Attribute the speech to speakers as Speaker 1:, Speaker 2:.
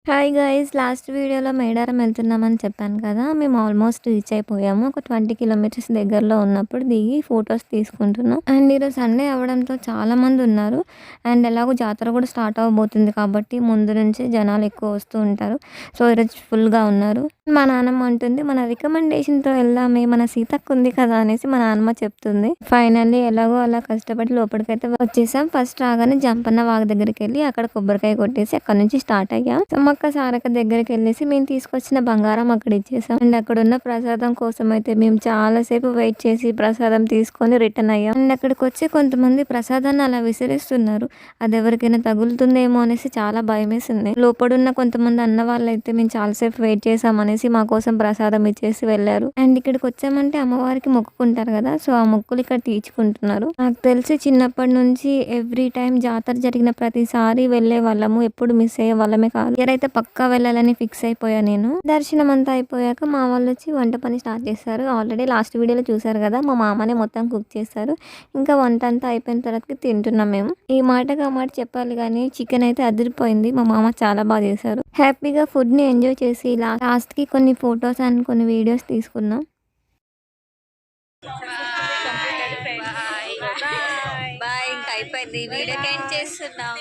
Speaker 1: Hi guys, last వీడియోలో మేడారం వెళ్తున్నామని చెప్పాను కదా. మేము ఆల్మోస్ట్ రీచ్ అయిపోయాము. ఒక 20 కిలోమీటర్స్ దగ్గరలో ఉన్నప్పుడు దిగి ఫొటోస్ తీసుకుంటున్నాం. అండ్ ఈరోజు సండే అవ్వడంతో చాలా మంది ఉన్నారు. అండ్ ఎలాగో జాతర కూడా స్టార్ట్ అవ్వబోతుంది కాబట్టి ముందు నుంచి జనాలు ఎక్కువ వస్తూ ఉంటారు. సో ఈరోజు ఫుల్గా ఉన్నారు. మా నాన్నమ్మ అంటుంది, మన రికమెండేషన్తో వెళ్దామే, మన సీతక్క ఉంది కదా అనేసి మా నాన్నమ్మ చెప్తుంది. ఫైనల్లీ ఎలాగో అలా కష్టపడి లోపలికైతే వచ్చేసాం. ఫస్ట్ రాగానే జంపన్న వాగు దగ్గరికి వెళ్ళి అక్కడ కొబ్బరికాయ కొట్టేసి అక్కడ నుంచి స్టార్ట్ అయ్యాం. సమ్మక్క సారక్క దగ్గరికి వెళ్ళేసి మేము తీసుకొచ్చిన బంగారం అక్కడ ఇచ్చేసాం. అండ్ అక్కడ ఉన్న ప్రసాదం కోసం అయితే మేము చాలా సేపు వెయిట్ చేసి ప్రసాదం తీసుకొని రిటర్న్ అయ్యాం. అండ్ అక్కడికి వచ్చి కొంతమంది ప్రసాదాన్ని అలా విసిరిస్తున్నారు. అది ఎవరికైనా తగులుతుందేమో అనేసి చాలా భయం వేసింది. లోపడున్న కొంతమంది అన్న వాళ్ళైతే మేము చాలాసేపు వెయిట్ చేసాం అనేసి మా కోసం ప్రసాదం ఇచ్చేసి వెళ్ళారు. అండ్ ఇక్కడికి వచ్చామంటే అమ్మవారికి మొక్కుకుంటారు కదా, సో ఆ మొక్కులు ఇక్కడ తీర్చుకుంటున్నారు. నాకు తెలిసి చిన్నప్పటి నుంచి ఎవ్రీ టైం జాతర జరిగిన ప్రతిసారి వెళ్లే వాళ్ళము, ఎప్పుడు మిస్ అయ్యే వాళ్ళమే కాదు. ఇయరైతే పక్కా వెళ్ళాలని ఫిక్స్ అయిపోయా నేను. దర్శనం అంతా అయిపోయాక మా వాళ్ళు వచ్చి వంట పని స్టార్ట్ చేస్తారు. ఆల్రెడీ లాస్ట్ వీడియోలో చూసారు కదా, మా మామనే మొత్తం కుక్ చేస్తారు. ఇంకా వంట అంతా అయిపోయిన తర్వాత తింటున్నాం మేము. ఈ మాటగా ఆ మాట చెప్పాలి కానీ చికెన్ అయితే అదిరిపోయింది. మా మామ చాలా బాగా చేశారు. హ్యాపీగా ఫుడ్ ని ఎంజాయ్ చేసి లాస్ట్ కి కొన్ని ఫొటోస్ అండ్ కొన్ని వీడియోస్ తీసుకున్నాం.
Speaker 2: బాయ్, ఇంకా అయిపోయింది. వీడియోకి ఏం చేస్తున్నాం?